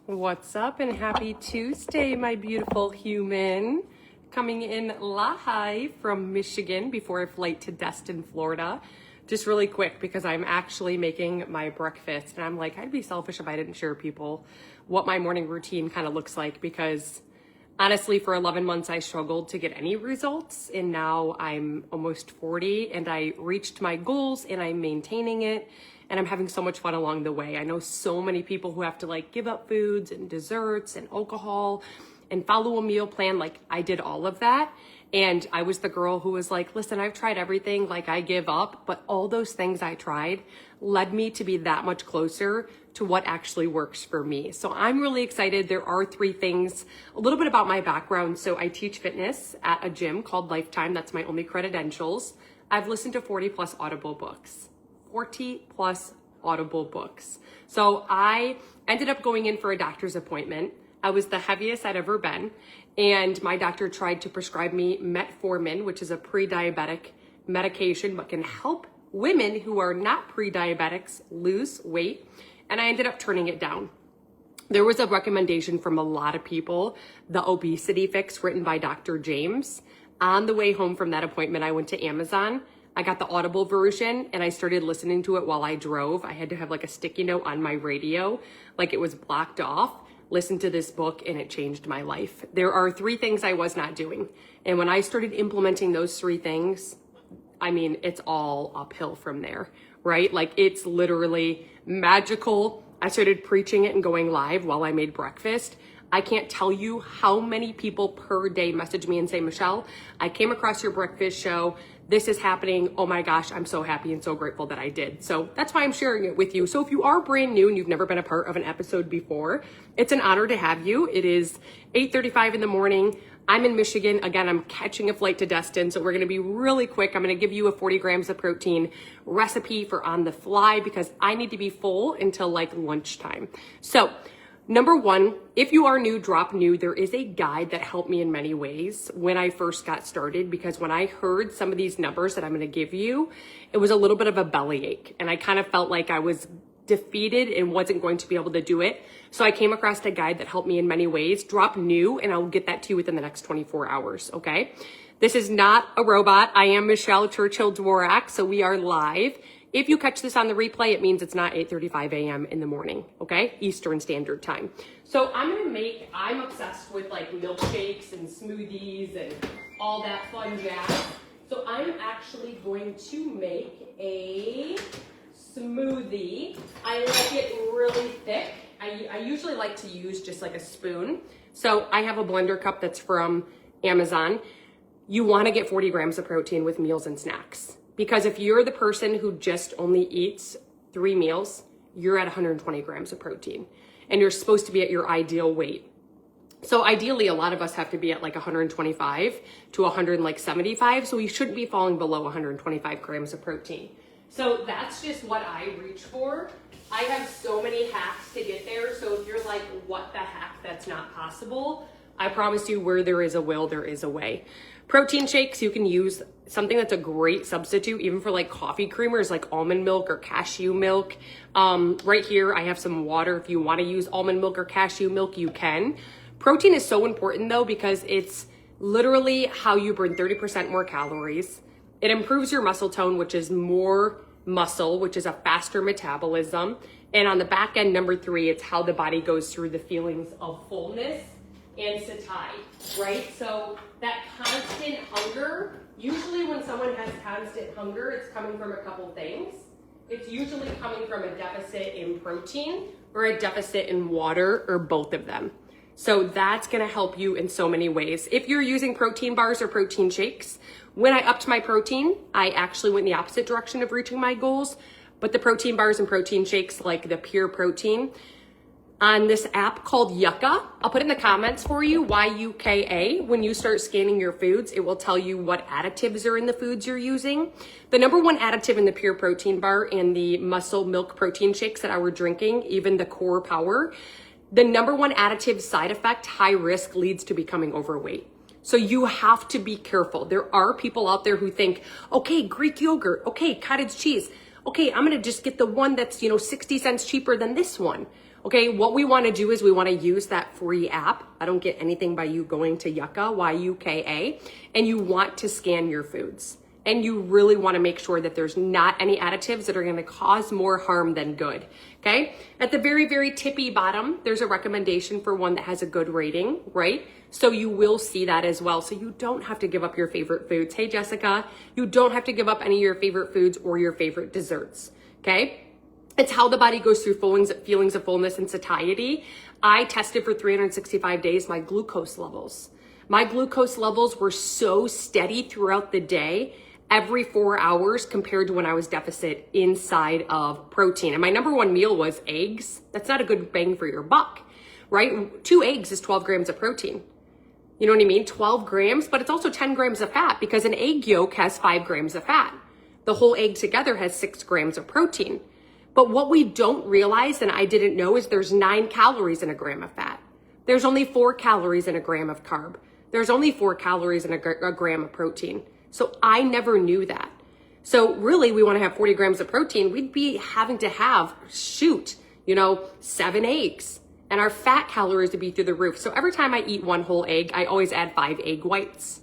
What's up and happy Tuesday, my beautiful human. Coming in live from Michigan before a flight to Destin, Florida. Just really quick because I'm actually making my breakfast and I'm like, I'd be selfish if I didn't share people what my morning routine kind of looks like, because honestly, for 11 months, I struggled to get any results, and now I'm almost 40 and I reached my goals and I'm maintaining it. And I'm having so much fun along the way. I know so many people who have to like give up foods and desserts and alcohol and follow a meal plan. Like I did all of that. And I was the girl who was like, listen, I've tried everything, like I give up, but all those things I tried led me to be that much closer to what actually works for me. So I'm really excited. There are 3 things, a little bit about my background. So I teach fitness at a gym called Lifetime. That's my only credentials. I've listened to 40 plus Audible books. 40 plus Audible books. So I ended up going in for a doctor's appointment. I was the heaviest I'd ever been. And my doctor tried to prescribe me metformin, which is a pre-diabetic medication, but can help women who are not pre-diabetics lose weight. And I ended up turning it down. There was a recommendation from a lot of people, the obesity fix written by Dr. James. On the way home from that appointment, I went to Amazon. I got the Audible version and I started listening to it while I drove. I had to have like a sticky note on my radio, like it was blocked off. Listen to this book and it changed my life. There are 3 things I was not doing. And when I started implementing those 3 things, I mean, it's all uphill from there, right? Like it's literally magical. I started preaching it and going live while I made breakfast. I can't tell you how many people per day message me and say, Michelle, I came across your breakfast show. This is happening. Oh my gosh, I'm so happy and so grateful that I did. So that's why I'm sharing it with you. So if you are brand new and you've never been a part of an episode before, it's an honor to have you. It is 8:35 in the morning. I'm in Michigan. Again, I'm catching a flight to Destin. So we're going to be really quick. I'm going to give you a 40 grams of protein recipe for on the fly because I need to be full until like lunchtime. So number 1, if you are new, drop new. There is a guide that helped me in many ways when I first got started, because when I heard some of these numbers that I'm going to give you, it was a little bit of a bellyache and I kind of felt like I was defeated and wasn't going to be able to do it. So I came across a guide that helped me in many ways. Drop new and I'll get that to you within the next 24 hours. Okay. This is not a robot. I am Michelle Churchill Dworack. So we are live. If you catch this on the replay, it means it's not 8:35 a.m. in the morning, okay? Eastern Standard Time. So I'm obsessed with like milkshakes and smoothies and all that fun jazz. So I'm actually going to make a smoothie. I like it really thick. I usually like to use just like a spoon. So I have a blender cup that's from Amazon. You want to get 40 grams of protein with meals and snacks. Because if you're the person who just only eats 3 meals, you're at 120 grams of protein and you're supposed to be at your ideal weight. So ideally, a lot of us have to be at like 125 to 175. So we shouldn't be falling below 125 grams of protein. So that's just what I reach for. I have so many hacks to get there. So if you're like, what the heck, that's not possible, I promise you, where there is a will, there is a way. Protein shakes, you can use something that's a great substitute, even for like coffee creamers, like almond milk or cashew milk. Right here, I have some water. If you want to use almond milk or cashew milk, you can. Protein is so important though, because it's literally how you burn 30% more calories. It improves your muscle tone, which is more muscle, which is a faster metabolism. And on the back end, number 3, it's how the body goes through the feelings of fullness and satiety, right? So that constant hunger, usually when someone has constant hunger, it's coming from a couple things. It's usually coming from a deficit in protein or a deficit in water or both of them. So that's gonna help you in so many ways. If you're using protein bars or protein shakes, when I upped my protein, I actually went in the opposite direction of reaching my goals. But the protein bars and protein shakes, like the pure protein, on this app called Yucca. I'll put in the comments for you, YUKA. When you start scanning your foods, it will tell you what additives are in the foods you're using. The number 1 additive in the pure protein bar and the muscle milk protein shakes that I were drinking, even the Core Power, the number 1 additive side effect, high risk, leads to becoming overweight. So you have to be careful. There are people out there who think, okay, Greek yogurt, okay, cottage cheese. Okay, I'm gonna just get the one that's, 60 cents cheaper than this one. Okay, what we want to do is we want to use that free app. I don't get anything by you going to Yuka, Y-U-K-A, and you want to scan your foods. And you really want to make sure that there's not any additives that are going to cause more harm than good. Okay, at the very, very tippy bottom, there's a recommendation for one that has a good rating, right? So you will see that as well. So you don't have to give up your favorite foods. Hey, Jessica, you don't have to give up any of your favorite foods or your favorite desserts. Okay. It's how the body goes through feelings of fullness and satiety. I tested for 365 days my glucose levels. My glucose levels were so steady throughout the day, every 4 hours, compared to when I was deficit inside of protein. And my number one meal was eggs. That's not a good bang for your buck, right? 2 eggs is 12 grams of protein. You know what I mean? 12 grams, but it's also 10 grams of fat because an egg yolk has 5 grams of fat. The whole egg together has 6 grams of protein. But what we don't realize, and I didn't know, is there's 9 calories in a gram of fat. There's only 4 calories in a gram of carb. There's only 4 calories in a gram of protein. So I never knew that. So really, we want to have 40 grams of protein. We'd be having to have, 7 eggs. And our fat calories would be through the roof. So every time I eat 1 whole egg, I always add 5 egg whites.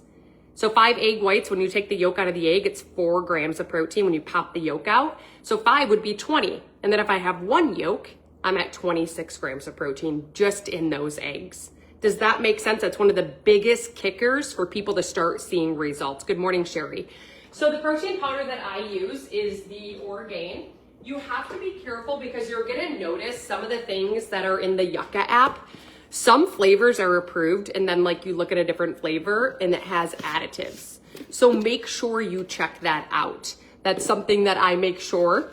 So 5 egg whites, when you take the yolk out of the egg, it's 4 grams of protein when you pop the yolk out. So 5 would be 20. And then if I have 1 yolk, I'm at 26 grams of protein just in those eggs. Does that make sense? That's one of the biggest kickers for people to start seeing results. Good morning, Sherry. So the protein powder that I use is the Orgain. You have to be careful because you're gonna notice some of the things that are in the Yuka app. Some flavors are approved, and then like you look at a different flavor and it has additives. So make sure you check that out. That's something that I make sure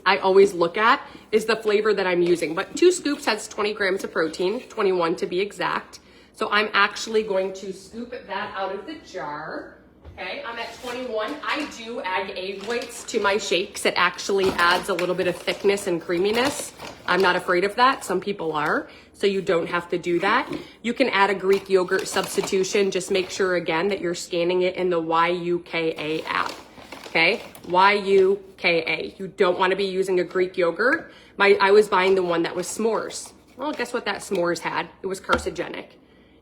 I always look at is the flavor that I'm using. But 2 scoops has 20 grams of protein, 21 to be exact. So I'm actually going to scoop that out of the jar. Okay, I'm at 21. I do add egg whites to my shakes. It actually adds a little bit of thickness and creaminess. I'm not afraid of that. Some people are, so you don't have to do that. You can add a Greek yogurt substitution. Just make sure, again, that you're scanning it in the YUKA app. Okay, YUKA. You don't want to be using a Greek yogurt. I was buying the one that was s'mores. Well, guess what that s'mores had? It was carcinogenic.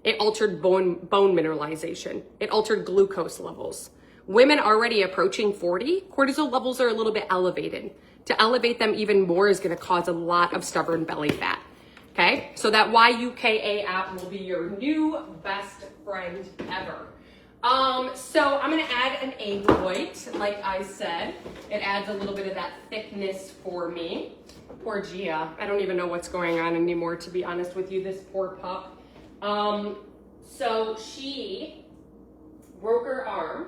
It altered bone mineralization. It altered glucose levels. Women already approaching 40, cortisol levels are a little bit elevated. To elevate them even more is going to cause a lot of stubborn belly fat. Okay, so that YUKA app will be your new best friend ever. So I'm going to add an egg white, like I said. It adds a little bit of that thickness for me. Poor Gia. I don't even know what's going on anymore, to be honest with you, this poor pup. So she broke her arm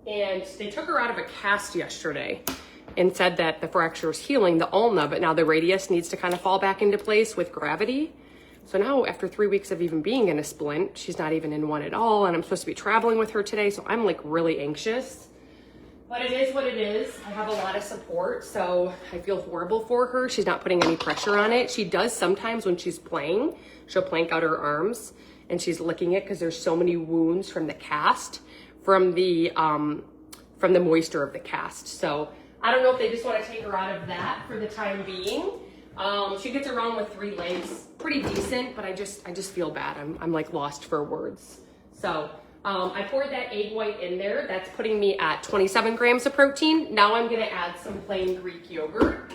and they took her out of a cast yesterday and said that the fracture was healing, the ulna, but now the radius needs to kind of fall back into place with gravity. So now after 3 weeks of even being in a splint, she's not even in one at all. And I'm supposed to be traveling with her today. So I'm like really anxious, but it is what it is. I have a lot of support. So I feel horrible for her. She's not putting any pressure on it. She does sometimes when she's playing, she'll plank out her arms and she's licking it because there's so many wounds from the cast, from the moisture of the cast. So I don't know if they just want to take her out of that for the time being. She gets around with 3 legs, pretty decent, but I just feel bad. I'm like lost for words. So I poured that egg white in there. That's putting me at 27 grams of protein. Now I'm gonna add some plain Greek yogurt.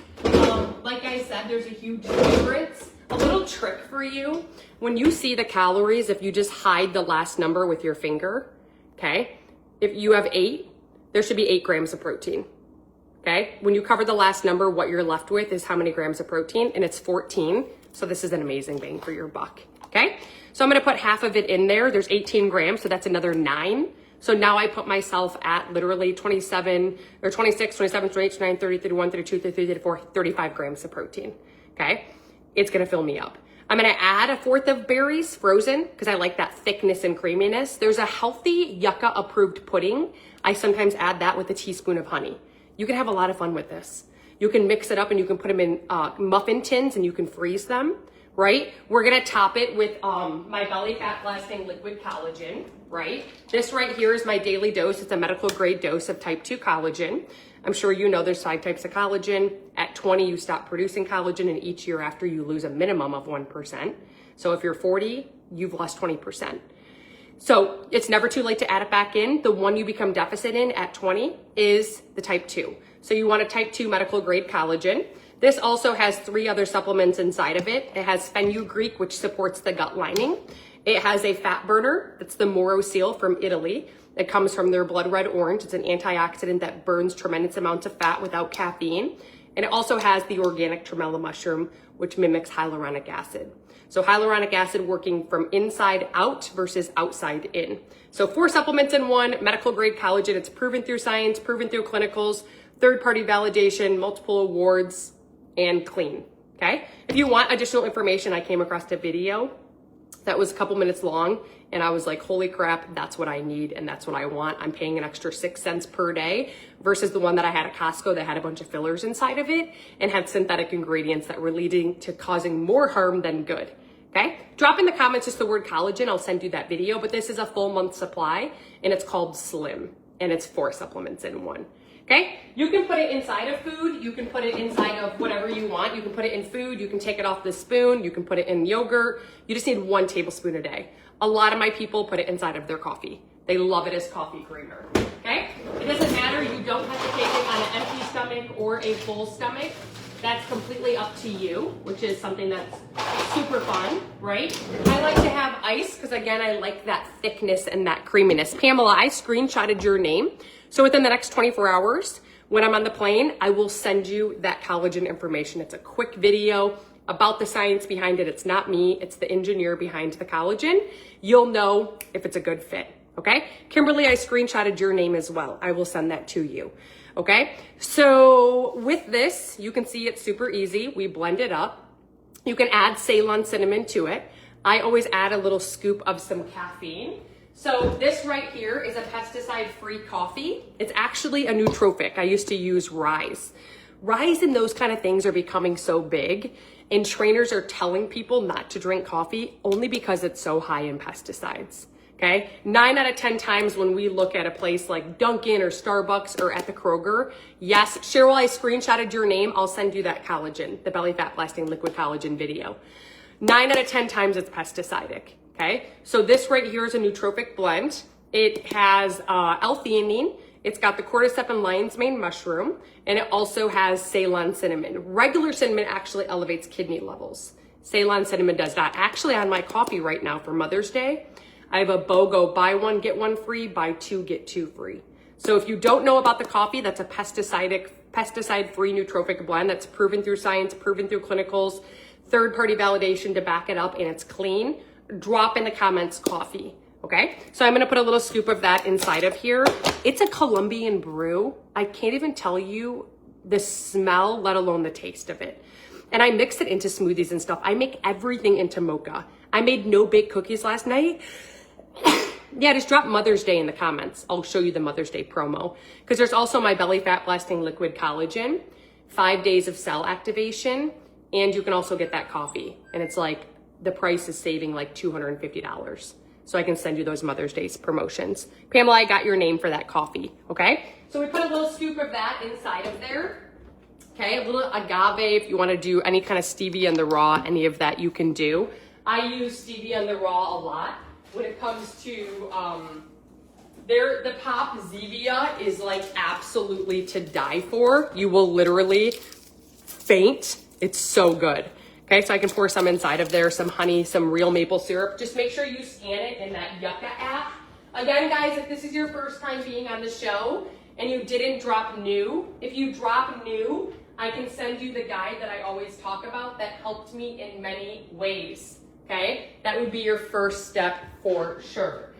Like I said, there's a huge difference. A little trick for you, when you see the calories, if you just hide the last number with your finger, okay? If you have 8, there should be 8 grams of protein. Okay, when you cover the last number, what you're left with is how many grams of protein, and it's 14. So this is an amazing bang for your buck. Okay, so I'm gonna put half of it in there. There's 18 grams, so that's another 9. So now I put myself at literally 27 or 26, 27, 28, 29, 30, 31, 32, 33, 34, 35 grams of protein. Okay, it's gonna fill me up. I'm gonna add a 1/4 of berries frozen because I like that thickness and creaminess. There's a healthy Yuka approved pudding. I sometimes add that with a teaspoon of honey. You can have a lot of fun with this. You can mix it up and you can put them in muffin tins and you can freeze them. right? We're gonna top it with my Belly Fat Blasting Liquid Collagen, right? This right here is my daily dose. It's a medical grade dose of type 2 collagen. I'm sure you know there's 5 types of collagen. At 20, you stop producing collagen, and each year after you lose a minimum of 1%. So if you're 40, you've lost 20%. So it's never too late to add it back in. The one you become deficit in at 20 is the type 2. So you want a type 2 medical grade collagen. This also has 3 other supplements inside of it. It has fenugreek, which supports the gut lining. It has a fat burner. That's the Moro seal from Italy. It comes from their blood red orange. It's an antioxidant that burns tremendous amounts of fat without caffeine. And it also has the organic tremella mushroom, which mimics hyaluronic acid. So hyaluronic acid working from inside out versus outside in. So 4 supplements in one, medical grade collagen. It's proven through science, proven through clinicals, third-party validation, multiple awards, and clean, okay? If you want additional information, I came across a video that was a couple minutes long, and I was like, holy crap, that's what I need and that's what I want. I'm paying an extra 6 cents per day versus the one that I had at Costco that had a bunch of fillers inside of it and had synthetic ingredients that were leading to causing more harm than good, okay? Drop in the comments just the word collagen, I'll send you that video, but this is a full month supply and it's called Slim and it's 4 supplements in one. Okay, you can put it inside of food, you can put it inside of whatever you want, you can put it in food, you can take it off the spoon, you can put it in yogurt, you just need 1 tablespoon a day. A lot of my people put it inside of their coffee. They love it as coffee creamer, okay? It doesn't matter, you don't have to take it on an empty stomach or a full stomach. That's completely up to you, which is something that's super fun, right? I like to have ice because again, I like that thickness and that creaminess. Pamela, I screenshotted your name. So within the next 24 hours, when I'm on the plane, I will send you that collagen information. It's a quick video about the science behind it. It's not me, it's the engineer behind the collagen. You'll know if it's a good fit, okay? Kimberly, I screenshotted your name as well. I will send that to you, okay? So with this, you can see it's super easy. We blend it up. You can add Ceylon cinnamon to it. I always add a little scoop of some caffeine. So this right here is a pesticide-free coffee. It's actually a nootropic. I used to use Rise. Rise and those kind of things are becoming so big, and trainers are telling people not to drink coffee only because it's so high in pesticides, okay? 9 out of 10 times when we look at a place like Dunkin' or Starbucks or at the Kroger, yes, Cheryl, I screenshotted your name. I'll send you that collagen, the Belly Fat Blasting Liquid Collagen video. 9 out of 10 times it's pesticidic. Okay, so this right here is a nootropic blend. It has L-theanine, it's got the cordyceps and lion's mane mushroom, and it also has Ceylon cinnamon. Regular cinnamon actually elevates kidney levels. Ceylon cinnamon does not. Actually, on my coffee right now for Mother's Day, I have a BOGO buy 1, get 1 free, buy 2, get 2 free. So if you don't know about the coffee, that's a pesticide-free nootropic blend that's proven through science, proven through clinicals, third-party validation to back it up, and it's clean. Drop in the comments coffee, okay? So I'm gonna put a little scoop of that inside of here. It's a Colombian brew. I can't even tell you the smell, let alone the taste of it. And I mix it into smoothies and stuff. I make everything into mocha. I made no-bake cookies last night. Yeah, just drop Mother's Day in the comments. I'll show you the Mother's Day promo. Because there's also my Belly Fat Blasting Liquid Collagen, 5 days of cell activation, and you can also get that coffee. And it's like, the price is saving like $250. So I can send you those Mother's Day promotions. Pamela, I got your name for that coffee, okay? So we put a little scoop of that inside of there. Okay, a little agave if you wanna do any kind of stevia in the raw, any of that you can do. I use stevia in the raw a lot. When it comes to, the Pop Zevia is like absolutely to die for. You will literally faint. It's so good. Okay, so I can pour some inside of there, some honey, some real maple syrup. Just make sure you scan it in that Yucca app. Again, guys, if this is your first time being on the show and you didn't drop new, if you drop new, I can send you the guide that I always talk about that helped me in many ways, okay? That would be your first step for sure.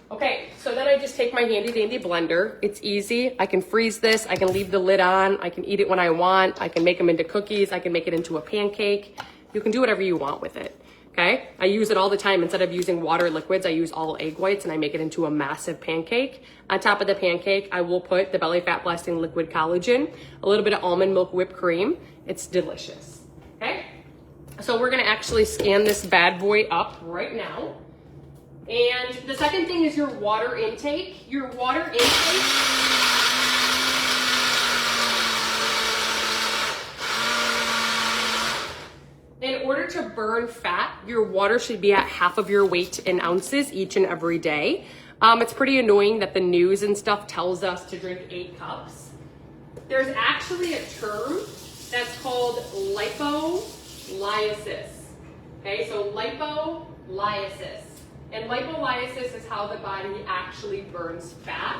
Okay, so then I just take my handy dandy blender. It's easy. I can freeze this. I can leave the lid on. I can eat it when I want. I can make them into cookies. I can make it into a pancake. You can do whatever you want with it, okay? I use it all the time. Instead of using water liquids, I use all egg whites and I make it into a massive pancake. On top of the pancake, I will put the Belly Fat Blasting Liquid Collagen, a little bit of almond milk whipped cream. It's delicious, okay? So we're gonna actually scan this bad boy up right now. And the second thing is your water intake. Your water intake, in order to burn fat, your water should be at half of your weight in ounces each and every day. It's pretty annoying that the news and stuff tells us to drink 8 cups. There's actually a term that's called lipolysis. Okay, so lipolysis. And lipolysis is how the body actually burns fat.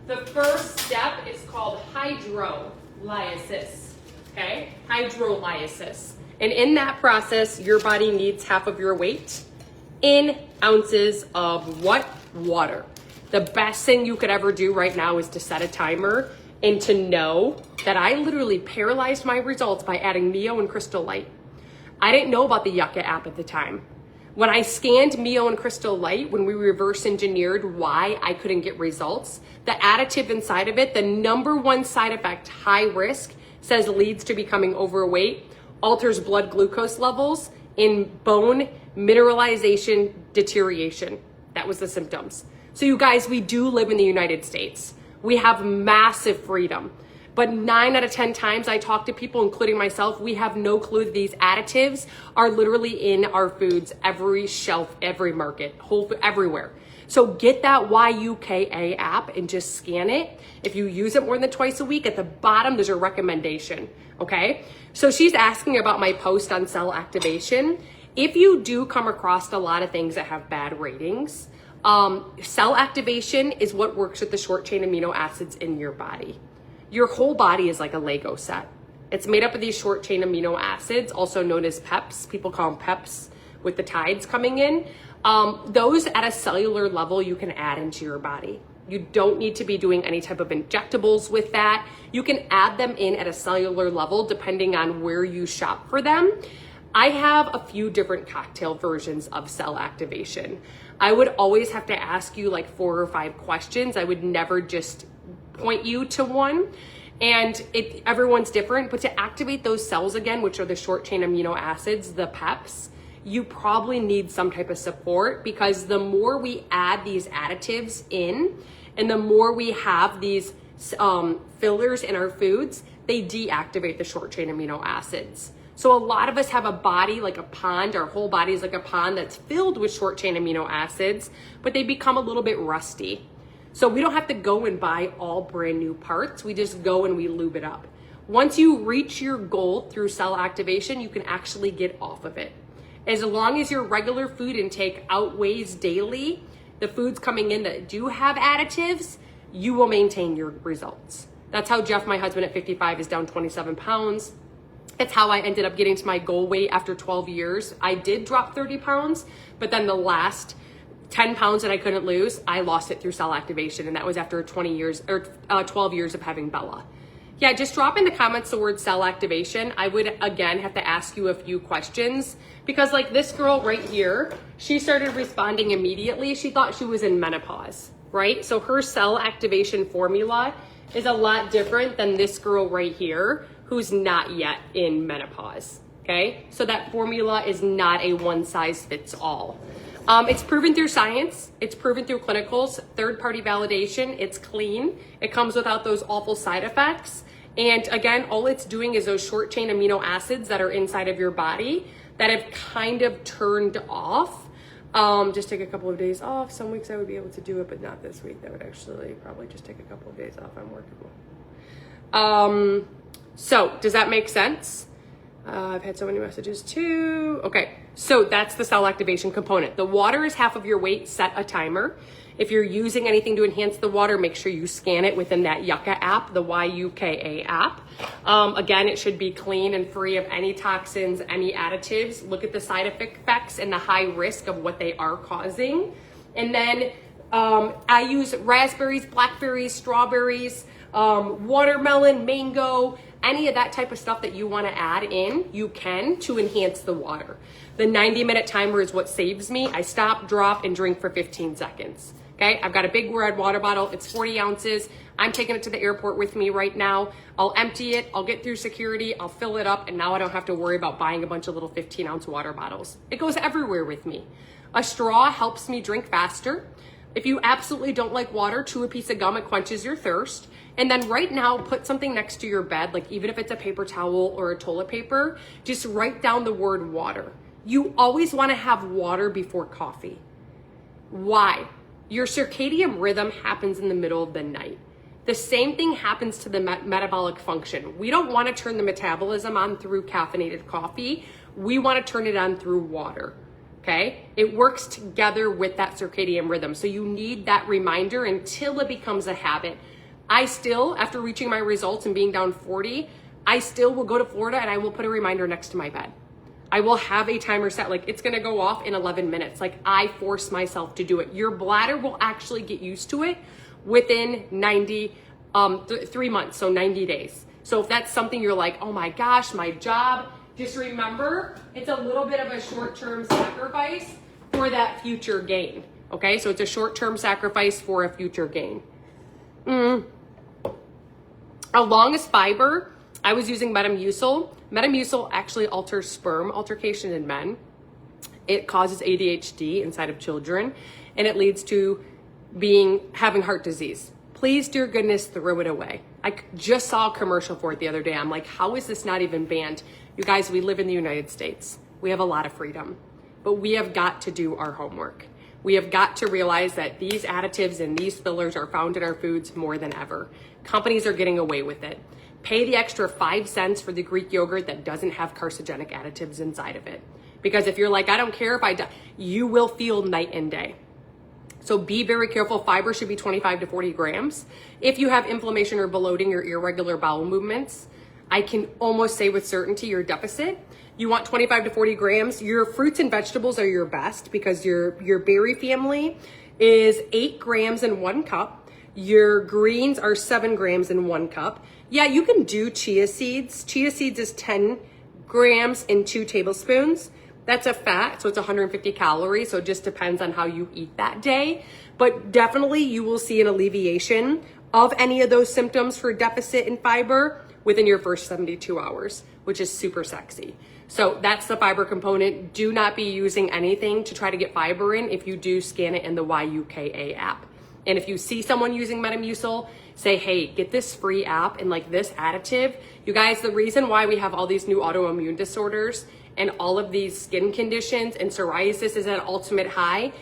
The first step is called hydrolysis. Okay, hydrolysis. And in that process, your body needs half of your weight in ounces of what? Water. The best thing you could ever do right now is to set a timer and to know that I literally paralyzed my results by adding Mio and Crystal Light. I didn't know about the Yucca app at the time. When I scanned Mio and Crystal Light, when we reverse engineered why I couldn't get results, the additive inside of it, the number one side effect, high risk, says leads to becoming overweight, alters blood glucose levels, in bone mineralization deterioration. That was the symptoms. So you guys, we do live in the United States. We have massive freedom. But 9 out of 10 times I talk to people, including myself, we have no clue that these additives are literally in our foods, every shelf, every market, everywhere. So get that YUKA app and just scan it. If you use it more than twice a week, at the bottom, there's a recommendation, okay? So she's asking about my post on cell activation. If you do come across a lot of things that have bad ratings, cell activation is what works with the short chain amino acids in your body. Your whole body is like a Lego set. It's made up of these short chain amino acids, also known as PEPs. People call them PEPs with the tides coming in. Those at a cellular level you can add into your body. You don't need to be doing any type of injectables with that. You can add them in at a cellular level depending on where you shop for them. I have a few different cocktail versions of cell activation. I would always have to ask you like 4 or 5 questions. I would never just point you to one, and everyone's different, but to activate those cells again, which are the short chain amino acids, the PEPs, you probably need some type of support, because the more we add these additives in and the more we have these fillers in our foods, they deactivate the short chain amino acids. So a lot of us have a body like a pond. Our whole body is like a pond that's filled with short chain amino acids, but they become a little bit rusty. So we don't have to go and buy all brand new parts. We just go and we lube it up. Once you reach your goal through cell activation, you can actually get off of it. As long as your regular food intake outweighs daily the foods coming in that do have additives, you will maintain your results. That's how Jeff, my husband at 55, is down 27 pounds. It's how I ended up getting to my goal weight after 12 years. I did drop 30 pounds, but then the last 10 pounds that I couldn't lose, I lost it through cell activation, and that was after 20 years or 12 years of having Bella. Yeah, just drop in the comments the word cell activation. I would, again, have to ask you a few questions, because like this girl right here, she started responding immediately. She thought she was in menopause, right? So her cell activation formula is a lot different than this girl right here, who's not yet in menopause, okay? So that formula is not a one size fits all. It's proven through science, it's proven through clinicals, third-party validation, it's clean, it comes without those awful side effects. And again, all it's doing is those short chain amino acids that are inside of your body that have kind of turned off. Just take a couple of days off. Some weeks I would be able to do it, but not this week. That would actually probably just take a couple of days off. I'm workable. So does that make sense? I've had so many messages too. Okay, so that's the cell activation component. The water is half of your weight. Set a timer. If you're using anything to enhance the water, make sure you scan it within that Yucca app, the YUKA app. Again, it should be clean and free of any toxins, any additives. Look at the side effects and the high risk of what they are causing. And then I use raspberries, blackberries, strawberries, watermelon, mango, any of that type of stuff that you want to add in, you can, to enhance the water. The 90-minute timer is what saves me. I stop, drop, and drink for 15 seconds. Okay, I've got a big red water bottle. It's 40 ounces. I'm taking it to the airport with me right now. I'll empty it. I'll get through security. I'll fill it up. And now I don't have to worry about buying a bunch of little 15-ounce water bottles. It goes everywhere with me. A straw helps me drink faster. If you absolutely don't like water, chew a piece of gum. It quenches your thirst. And then right now, put something next to your bed, like even if it's a paper towel or a toilet paper, just write down the word water. You always want to have water before coffee. Why? Your circadian rhythm happens in the middle of the night. The same thing happens to the metabolic function. We don't want to turn the metabolism on through caffeinated coffee. We want to turn it on through water, okay? It works together with that circadian rhythm. So you need that reminder until it becomes a habit. I still, after reaching my results and being down 40, I still will go to Florida and I will put a reminder next to my bed. I will have a timer set, like it's gonna go off in 11 minutes. Like I force myself to do it. Your bladder will actually get used to it within 3 months, so 90 days. So if that's something you're like, oh my gosh, my job, just remember, it's a little bit of a short-term sacrifice for that future gain, okay? So it's a short-term sacrifice for a future gain. Along as fiber, I was using Metamucil. Metamucil actually alters sperm altercation in men. It causes ADHD inside of children, and it leads to having heart disease. Please, dear goodness, throw it away. I just saw a commercial for it the other day. I'm like, how is this not even banned? You guys, we live in the United States. We have a lot of freedom, but we have got to do our homework. We have got to realize that these additives and these fillers are found in our foods more than ever. Companies are getting away with it. Pay the extra 5 cents for the Greek yogurt that doesn't have carcinogenic additives inside of it. Because if you're like, I don't care if I die, you will feel night and day. So be very careful. Fiber should be 25 to 40 grams. If you have inflammation or bloating or irregular bowel movements, I can almost say with certainty you're deficit. You want 25 to 40 grams. Your fruits and vegetables are your best because your berry family is 8 grams in 1 cup. Your greens are 7 grams in 1 cup. Yeah, you can do chia seeds. Chia seeds is 10 grams in 2 tablespoons. That's a fat, so it's 150 calories, so it just depends on how you eat that day. But definitely you will see an alleviation of any of those symptoms for deficit in fiber within your first 72 hours, which is super sexy. So that's the fiber component. Do not be using anything to try to get fiber in. If you do, scan it in the YUKA app. And if you see someone using Metamucil, say, hey, get this free app and like this additive. You guys, the reason why we have all these new autoimmune disorders and all of these skin conditions and psoriasis is at ultimate high,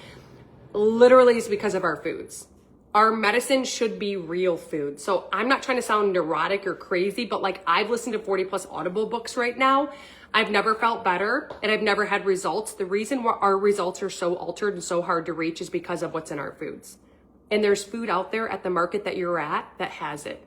literally is because of our foods. Our medicine should be real food. So I'm not trying to sound neurotic or crazy, but like I've listened to 40 plus Audible books right now. I've never felt better and I've never had results. The reason why our results are so altered and so hard to reach is because of what's in our foods. And there's food out there at the market that you're at that has it.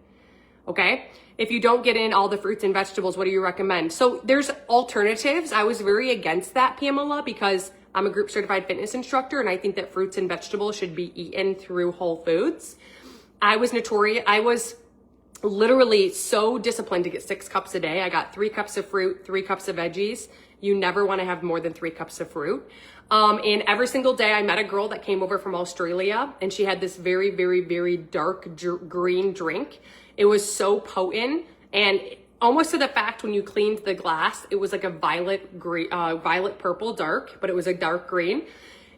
Okay? If you don't get in all the fruits and vegetables, what do you recommend? So there's alternatives. I was very against that, Pamela, because I'm a group certified fitness instructor and I think that fruits and vegetables should be eaten through whole foods. I was literally so disciplined to get 6 cups a day. I got 3 cups of fruit, 3 cups of veggies. You never want to have more than 3 cups of fruit. And every single day I met a girl that came over from Australia and she had this very, very, very dark green drink. It was so potent and almost to the fact when you cleaned the glass, it was like a violet purple dark, but it was a dark green.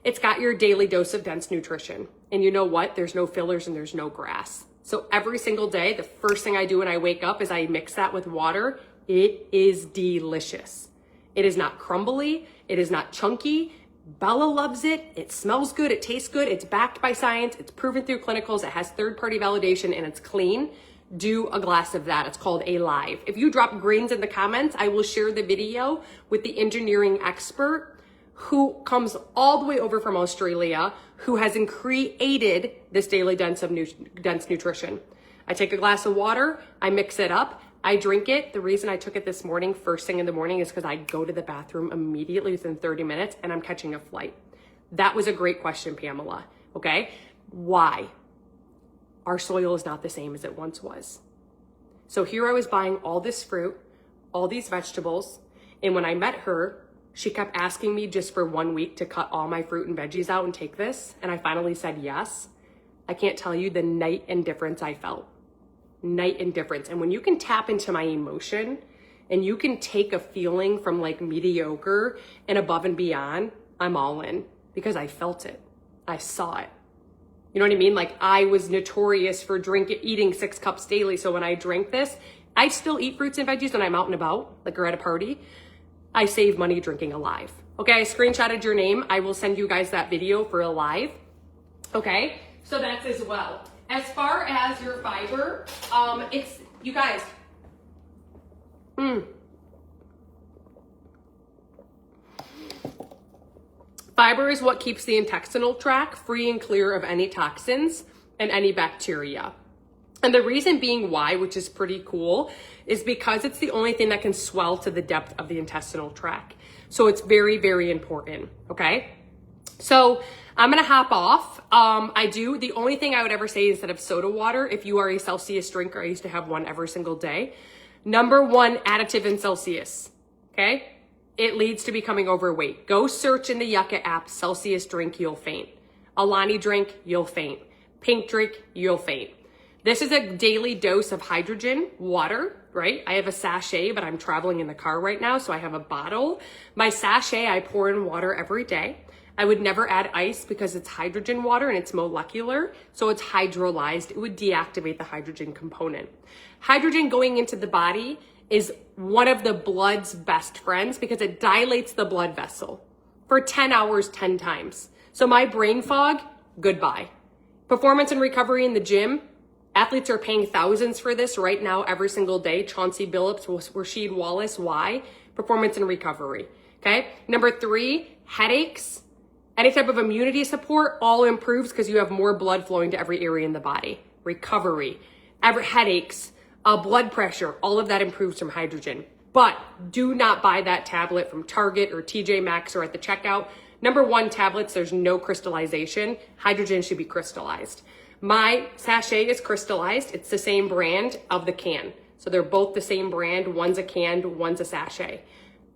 It's got your daily dose of dense nutrition. And you know what? There's no fillers and there's no grass. So every single day, the first thing I do when I wake up is I mix that with water. It is delicious. It is not crumbly. It is not chunky. Bella loves it. It smells good. It tastes good. It's backed by science. It's proven through clinicals. It has third-party validation and it's clean. Do a glass of that. It's called Alive. If you drop greens in the comments, I will share the video with the engineering expert who comes all the way over from Australia, who has created this daily dense nutrition. I take a glass of water, I mix it up, I drink it. The reason I took it this morning, first thing in the morning, is because I go to the bathroom immediately within 30 minutes and I'm catching a flight. That was a great question, Pamela. Okay? Why? Our soil is not the same as it once was. So here I was buying all this fruit, all these vegetables, and when I met her, she kept asking me just for 1 week to cut all my fruit and veggies out and take this, and I finally said yes. I can't tell you the night and difference I felt. Night and difference. And when you can tap into my emotion and you can take a feeling from like mediocre and above and beyond, I'm all in because I felt it. I saw it. You know what I mean? Like I was notorious for eating 6 cups daily. So when I drink this, I still eat fruits and veggies when I'm out and about, like we're at a party. I save money drinking Alive. Okay, I screenshotted your name. I will send you guys that video for Alive. Okay, so that's as well. As far as your fiber, it's, you guys, fiber is what keeps the intestinal tract free and clear of any toxins and any bacteria. And the reason being why, which is pretty cool, is because it's the only thing that can swell to the depth of the intestinal tract. So it's very, very important, okay? So I'm gonna hop off. The only thing I would ever say instead of soda water, if you are a Celsius drinker, I used to have one every single day. Number 1 additive in Celsius, okay? It leads to becoming overweight. Go search in the Yucca app, Celsius drink, you'll faint. Alani drink, you'll faint. Pink drink, you'll faint. This is a daily dose of hydrogen water, right? I have a sachet, but I'm traveling in the car right now, so I have a bottle. My sachet, I pour in water every day. I would never add ice because it's hydrogen water and it's molecular, so it's hydrolyzed. It would deactivate the hydrogen component. Hydrogen going into the body is one of the blood's best friends because it dilates the blood vessel for 10 hours, 10 times. So my brain fog, goodbye. Performance and recovery in the gym, athletes are paying thousands for this right now every single day. Chauncey Billups, Rasheed Wallace, why? Performance and recovery, okay? Number 3, headaches, any type of immunity support, all improves because you have more blood flowing to every area in the body. Recovery, headaches, blood pressure, all of that improves from hydrogen. But do not buy that tablet from Target or TJ Maxx or at the checkout. Number 1, tablets, there's no crystallization. Hydrogen should be crystallized. My sachet is crystallized. It's the same brand of the can. So they're both the same brand. One's a can, one's a sachet.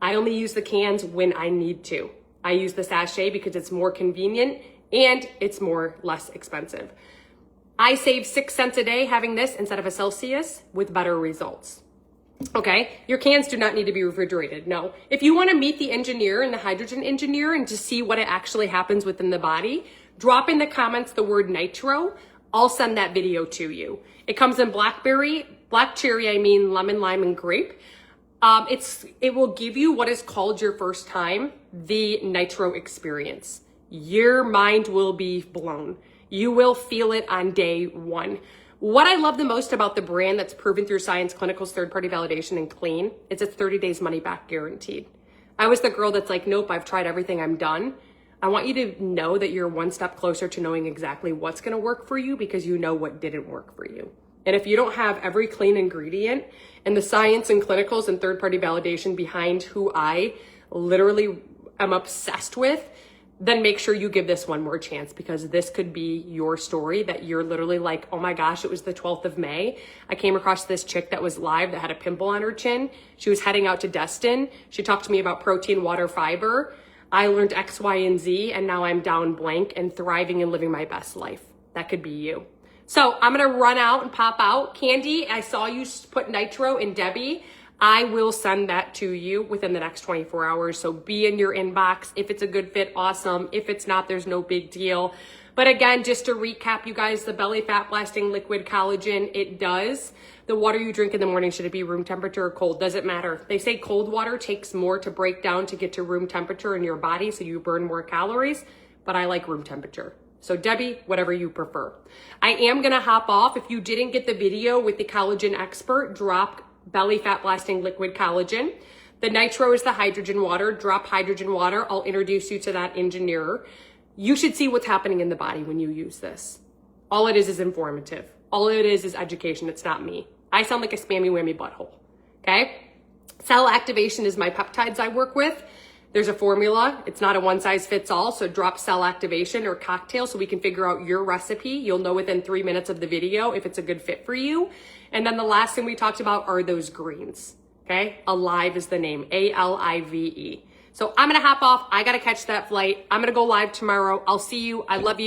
I only use the cans when I need to. I use the sachet because it's more convenient and it's less expensive. I save 6 cents a day having this instead of a Celsius with better results. Okay, your cans do not need to be refrigerated. No, if you want to meet the engineer and the hydrogen engineer and to see what it actually happens within the body, drop in the comments the word nitro. I'll send that video to you. It comes in black cherry, lemon, lime, and grape. It will give you what is called your first time, the nitro experience. Your mind will be blown. You will feel it on day 1. What I love the most about the brand that's proven through science, clinicals, third-party validation, and clean is it's 30 days money back guaranteed. I was the girl that's like, nope, I've tried everything, I'm done. I want you to know that you're one step closer to knowing exactly what's gonna work for you because you know what didn't work for you. And if you don't have every clean ingredient and the science and clinicals and third-party validation behind who I literally am obsessed with, then make sure you give this one more chance because this could be your story that you're literally like, oh my gosh, it was the 12th of May. I came across this chick that was live that had a pimple on her chin. She was heading out to Destin. She talked to me about protein, water, fiber. I learned X, Y, and Z, and now I'm down blank and thriving and living my best life. That could be you. So I'm gonna run out and pop out. Candy, I saw you put nitro in Debbie. I will send that to you within the next 24 hours. So be in your inbox. If it's a good fit, awesome. If it's not, there's no big deal. But again, just to recap, you guys, the belly fat blasting liquid collagen, it does. The water you drink in the morning, should it be room temperature or cold? Doesn't matter. They say cold water takes more to break down to get to room temperature in your body, so you burn more calories, but I like room temperature. So Debbie, whatever you prefer. I am gonna hop off. If you didn't get the video with the collagen expert, drop belly fat blasting liquid collagen. The nitro is the hydrogen water. Drop hydrogen water. I'll introduce you to that engineer. You should see what's happening in the body when you use this. All it is informative. All it is education. It's not me. I sound like a spammy whammy butthole. Okay? Cell activation is my peptides I work with. There's a formula. It's not a one size fits all. So drop cell activation or cocktail so we can figure out your recipe. You'll know within 3 minutes of the video if it's a good fit for you. And then the last thing we talked about are those greens. Okay? Alive is the name. ALIVE. So I'm going to hop off. I got to catch that flight. I'm going to go live tomorrow. I'll see you. I love you.